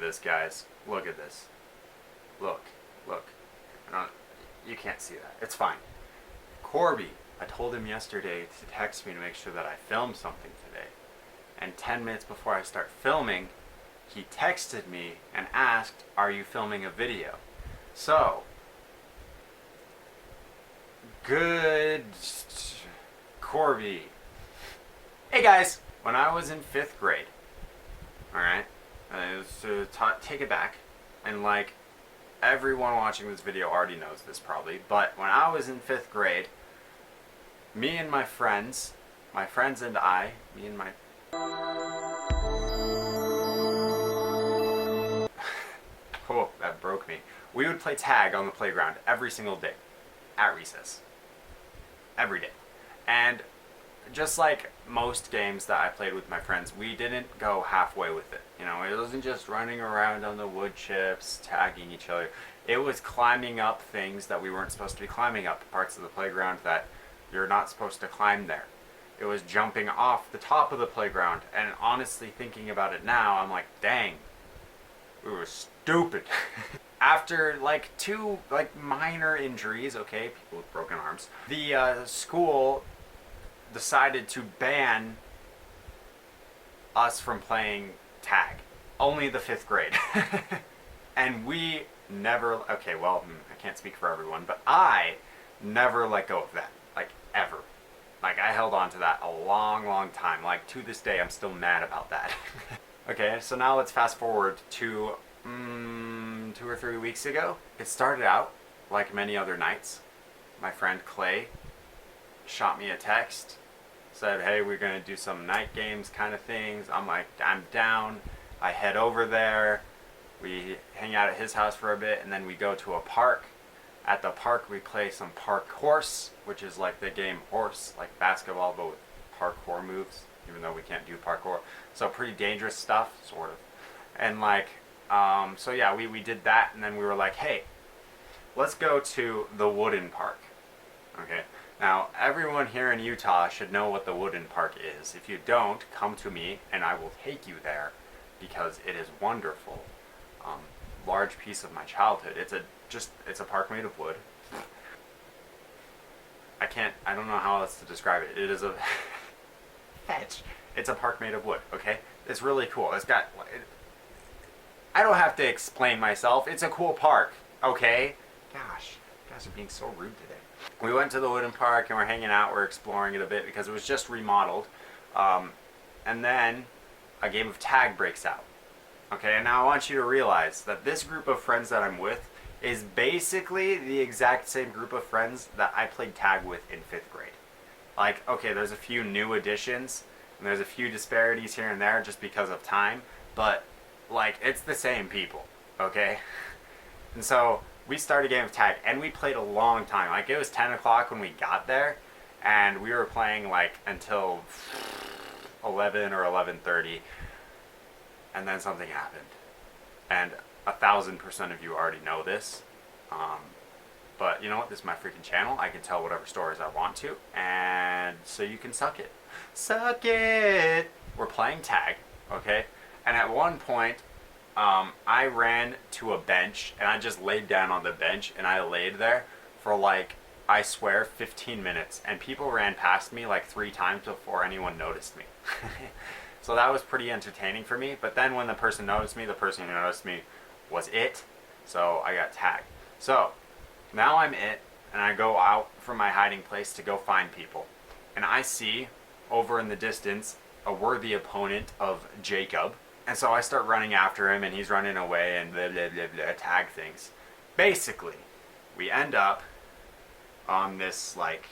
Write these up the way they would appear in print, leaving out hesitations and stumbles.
this, guys. Look at this. Look. No, you can't see that. It's fine. Corby, I told him yesterday to text me to make sure that I filmed something today. And 10 minutes before I start filming, he texted me and asked, are you filming a video? So, good Corby. Hey guys, when I was in 5th grade, alright, to take it back, and like, everyone watching this video already knows this probably, but when I was in 5th grade, me and my friends and I, oh, that broke me. We would play tag on the playground every single day, at recess. Every day. And just like most games that I played with my friends, we didn't go halfway with it. You know, it wasn't just running around on the wood chips, tagging each other. It was climbing up things that we weren't supposed to be climbing up, parts of the playground that you're not supposed to climb there. It was jumping off the top of the playground, and honestly thinking about it now, I'm like, dang, we were stupid. After like 2 minor injuries, okay, people with broken arms, the school decided to ban us from playing tag. Only the 5th grade. And we never, okay, well, I can't speak for everyone, but I never let go of that, like ever. Like I held on to that a long time. Like to this day, I'm still mad about that. Okay, so now let's fast forward to 2 or 3 weeks ago. It started out like many other nights. My friend Clay shot me a text, said, hey, we're gonna do some night games kind of things. I'm like, I'm down. I head over there. We hang out at his house for a bit, and then we go to a park. At the park, we play some park horse, which is like the game horse, like basketball, but with parkour moves, even though we can't do parkour. So pretty dangerous stuff, sort of. And like, so yeah, we did that, and then we were like, hey, let's go to the wooden park. Okay. Now, everyone here in Utah should know what the wooden park is. If you don't, come to me, and I will take you there, because it is wonderful. Large piece of my childhood. It's a park made of wood. I don't know how else to describe it. It is a fetch. It's a park made of wood, okay? It's really cool. I don't have to explain myself. It's a cool park, okay? Gosh, you guys are being so rude today. We went to the wooden park and we're hanging out, we're exploring it a bit because it was just remodeled. And then a game of tag breaks out. Okay, and now I want you to realize that this group of friends that I'm with is basically the exact same group of friends that I played tag with in 5th grade. Like, okay, there's a few new additions, and there's a few disparities here and there just because of time, but, like, it's the same people, okay? And so, we started a game of tag, and we played a long time. Like, it was 10 o'clock when we got there, and we were playing, like, until 11 or 11:30. And then something happened. And 1,000% of you already know this. But you know what? This is my freaking channel. I can tell whatever stories I want to. And so you can suck it. Suck it! We're playing tag, okay? And at one point, I ran to a bench. And I just laid down on the bench. And I laid there for like, I swear, 15 minutes. And people ran past me like 3 times before anyone noticed me. So that was pretty entertaining for me, but then when the person noticed me, the person who noticed me was it, so I got tagged. So, now I'm it, and I go out from my hiding place to go find people. And I see, over in the distance, a worthy opponent of Jacob, and so I start running after him, and he's running away, and blah blah blah blah, tag things. Basically, we end up on this, like,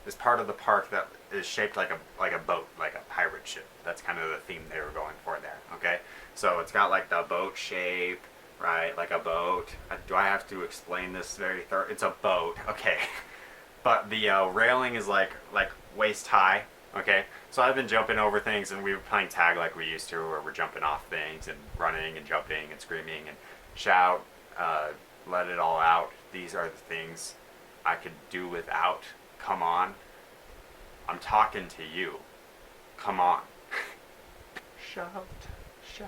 this part of the park that is shaped like a boat, like a pirate ship. That's kind of the theme they were going for there, okay? So it's got like the boat shape, right? Like a boat. Do I have to explain this very thoroughly? It's a boat, okay. But the railing is like waist high, okay? So I've been jumping over things, and we were playing tag like we used to, where we're jumping off things and running and jumping and screaming and shout, let it all out. These are the things I could do without. Come on. I'm talking to you. Come on. Shout, shout,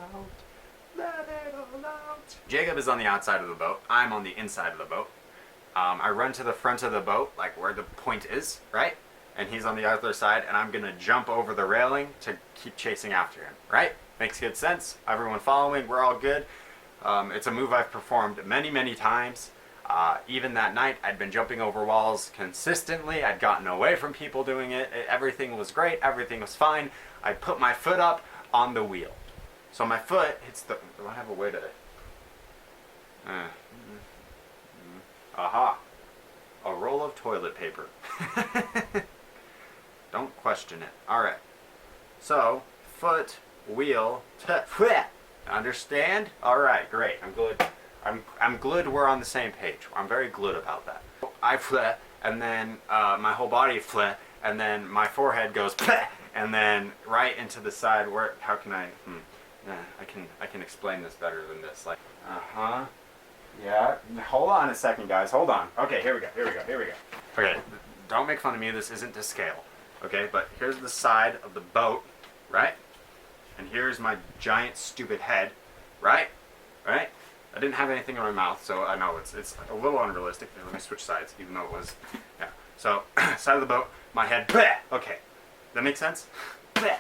let it all out. Jacob is on the outside of the boat. I'm on the inside of the boat. I run to the front of the boat, like where the point is, right? And he's on the other side, and I'm gonna jump over the railing to keep chasing after him, right? Makes good sense. Everyone following, we're all good. It's a move I've performed many, many times. Even that night, I'd been jumping over walls consistently. I'd gotten away from people doing it. Everything was great. Everything was fine. I put my foot up on the wheel. So my foot hits the... Do I have a way to... Aha. A roll of toilet paper. Don't question it. Alright. So, foot, wheel, understand? Alright, great. I'm good. I'm glad we're on the same page. I'm very glad about that. I fleh, and then my whole body fleh, and then my forehead goes pleh, and then right into the side where, how can I, I can explain this better than this. Like, yeah, hold on a second, guys, hold on. Okay, here we go. Okay, don't make fun of me, this isn't to scale. Okay, but here's the side of the boat, right? And here's my giant stupid head, right? Right? I didn't have anything in my mouth, so I know it's a little unrealistic. Let me switch sides, even though it was, yeah. So, side of the boat, my head, bleh. Okay. That makes sense? Bleh.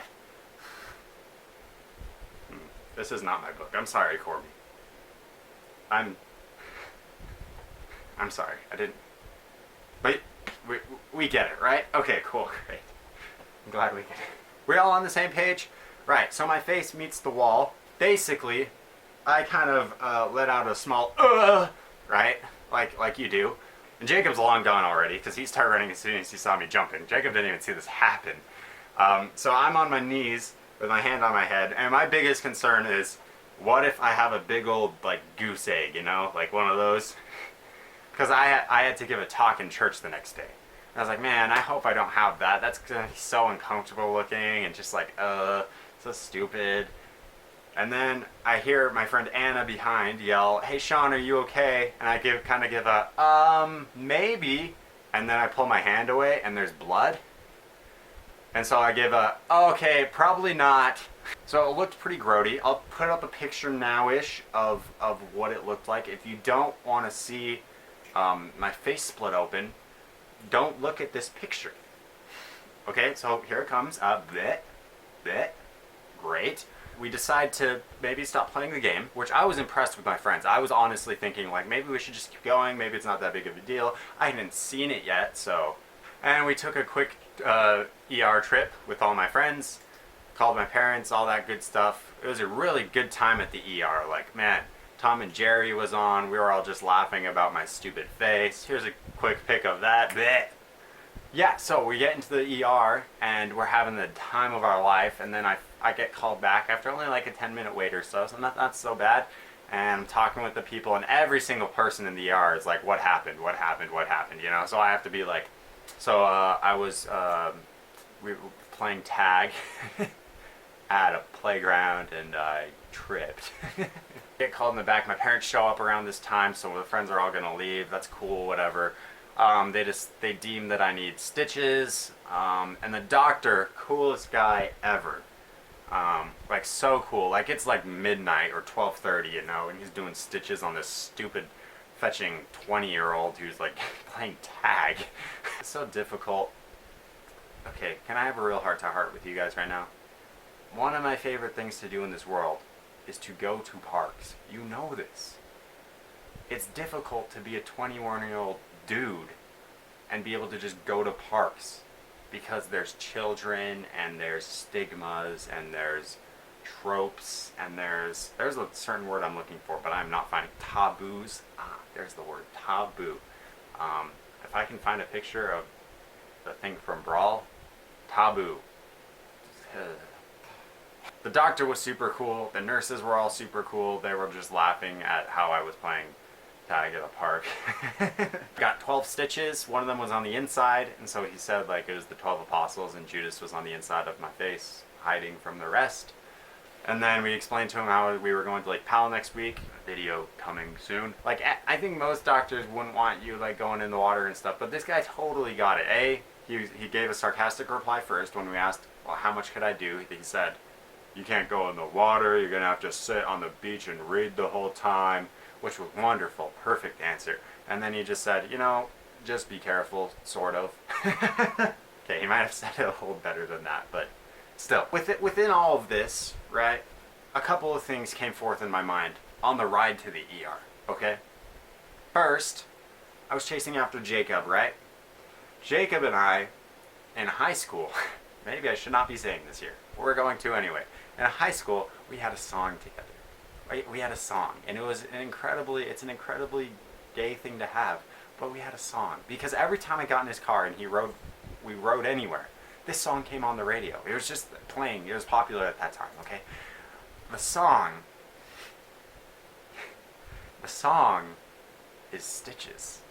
This is not my book. I'm sorry, Corby. I'm sorry. I didn't, but we get it, right? Okay, cool, great. I'm glad we get it. We're all on the same page? Right, so my face meets the wall. Basically, I kind of let out a small right? Like you do. And Jacob's long gone already, because he started running as soon as he saw me jumping. Jacob didn't even see this happen. So I'm on my knees with my hand on my head, and my biggest concern is, what if I have a big old, like, goose egg, you know? Like one of those. Because I had to give a talk in church the next day. And I was like, man, I hope I don't have that. That's gonna be so uncomfortable looking, and just like, so stupid. And then I hear my friend Anna behind yell, hey Sean, are you okay? And I kind of give a, maybe. And then I pull my hand away and there's blood. And so I give a, okay, probably not. So it looked pretty grody. I'll put up a picture now-ish of what it looked like. If you don't want to see my face split open, don't look at this picture. Okay, so here it comes. Great. We decide to maybe stop playing the game, which I was impressed with my friends. I was honestly thinking, like, maybe we should just keep going. Maybe it's not that big of a deal. I hadn't seen it yet, so. And we took a quick ER trip with all my friends, called my parents, all that good stuff. It was a really good time at the ER. Like, man, Tom and Jerry was on. We were all just laughing about my stupid face. Here's a quick pic of that. Blech. Yeah, so we get into the ER, and we're having the time of our life, and then I get called back after only like a 10-minute wait or so not so bad. And I'm talking with the people, and every single person in the ER is like, what happened, you know? So I have to be like, so I was, we were playing tag at a playground, and I tripped. Get called in the back. My parents show up around this time, so the friends are all gonna leave. That's cool, whatever. They deem that I need stitches, and the doctor, coolest guy ever. Like, so cool. Like, it's like midnight or 12:30, you know, and he's doing stitches on this stupid fetching 20-year-old who's like playing tag. It's so difficult. Okay, can I have a real heart-to-heart with you guys right now? One of my favorite things to do in this world is to go to parks. You know this. It's difficult to be a 21-year-old dude and be able to just go to parks, because there's children and there's stigmas and there's tropes and there's a certain word I'm looking for, but I'm not finding. Taboos. There's the word, taboo. If I can find a picture of the thing from Brawl, taboo. The doctor was super cool. The nurses were all super cool. They were just laughing at how I was playing tag at a park. Got 12 stitches. One of them was on the inside, and so he said like it was the 12 apostles, and Judas was on the inside of my face, hiding from the rest. And then we explained to him how we were going to Lake Powell next week. Video coming soon. Like, I think most doctors wouldn't want you like going in the water and stuff, but this guy totally got it. He gave a sarcastic reply first when we asked, well, how much could I do? He said, you can't go in the water, you're gonna have to sit on the beach and read the whole time, which was wonderful, perfect answer. And then he just said, just be careful, sort of. Okay, he might have said it a little better than that, but still. Within all of this, right, a couple of things came forth in my mind on the ride to the ER, okay? First, I was chasing after Jacob, right? Jacob and I, in high school, maybe I should not be saying this here, but we're going to anyway. In high school, we had a song together. Right? We had a song, and it's an incredibly gay thing to have, but we had a song. Because every time I got in his car and we rode anywhere, this song came on the radio. It was just playing. It was popular at that time, okay? The song is Stitches.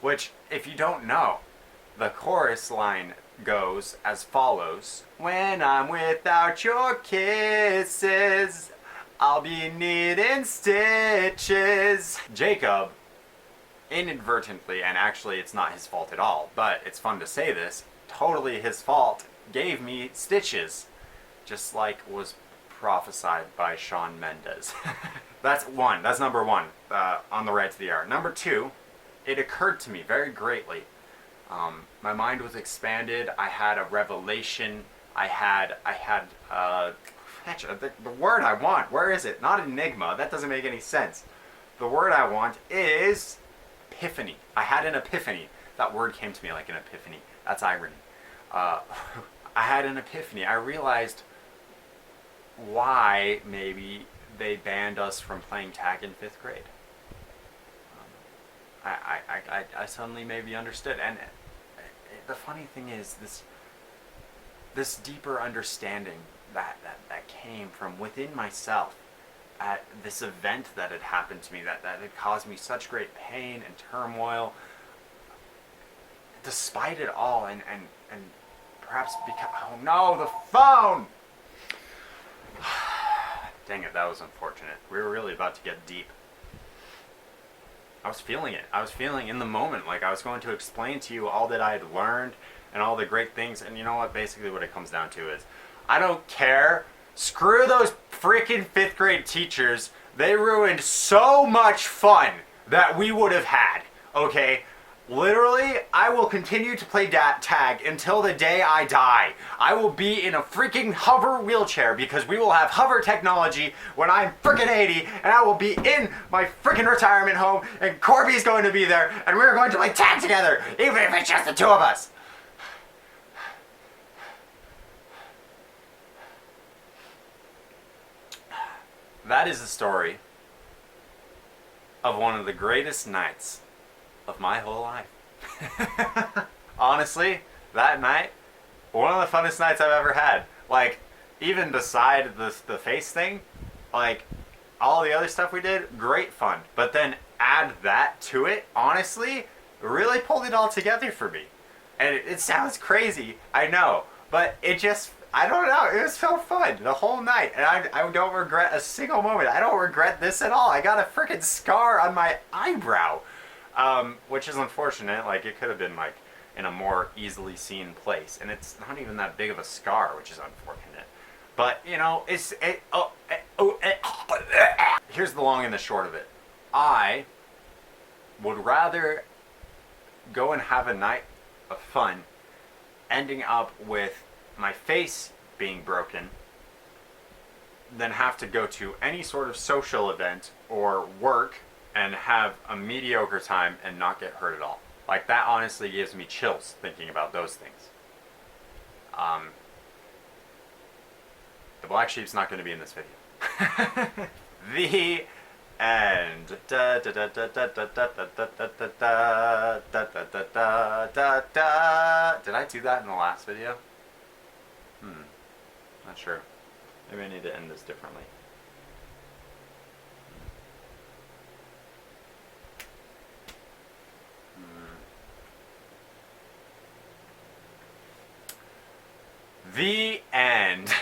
Which, if you don't know, the chorus line goes as follows. When I'm without your kisses, I'll be needing stitches. Jacob, inadvertently, and actually it's not his fault at all, but it's fun to say this, totally his fault, gave me stitches. Just like was prophesied by Shawn Mendes. That's number one on the ride to the ER. Number two, it occurred to me very greatly. My mind was expanded. I had a revelation. I had the word I want. Where is it? Not enigma. That doesn't make any sense. The word I want is epiphany. I had an epiphany. That word came to me like an epiphany. That's irony. I had an epiphany. I realized why maybe they banned us from playing tag in 5th grade. I suddenly maybe understood, and the funny thing is this deeper understanding that came from within myself at this event that had happened to me that had caused me such great pain and turmoil. Despite it all, and perhaps because, oh no, the phone! Dang it, that was unfortunate. We were really about to get deep. I was feeling it. I was feeling in the moment like I was going to explain to you all that I had learned and all the great things. And you know what? Basically what it comes down to is I don't care. Screw those freaking 5th grade teachers. They ruined so much fun that we would have had. Okay? Literally, I will continue to play tag until the day I die. I will be in a freaking hover wheelchair because we will have hover technology when I'm freaking 80, and I will be in my freaking retirement home, and Corby's going to be there, and we're going to play tag together, even if it's just the two of us. That is the story of one of the greatest nights of my whole life. Honestly, that night, one of the funnest nights I've ever had. Like, even beside the face thing, like, all the other stuff we did, great fun. But then add that to it, honestly, really pulled it all together for me. And it sounds crazy, I know, but it just, I don't know, it was so fun the whole night. And I don't regret a single moment. I don't regret this at all. I got a freaking scar on my eyebrow. Which is unfortunate. Like, it could have been like in a more easily seen place, and it's not even that big of a scar, which is unfortunate. But here's the long and the short of it. I would rather go and have a night of fun ending up with my face being broken than have to go to any sort of social event or work and have a mediocre time and not get hurt at all. Like, that honestly gives me chills thinking about those things. The black sheep's not going to be in this video. The end. Did I do that in the last video? Not sure. Maybe I need to end this differently. The end.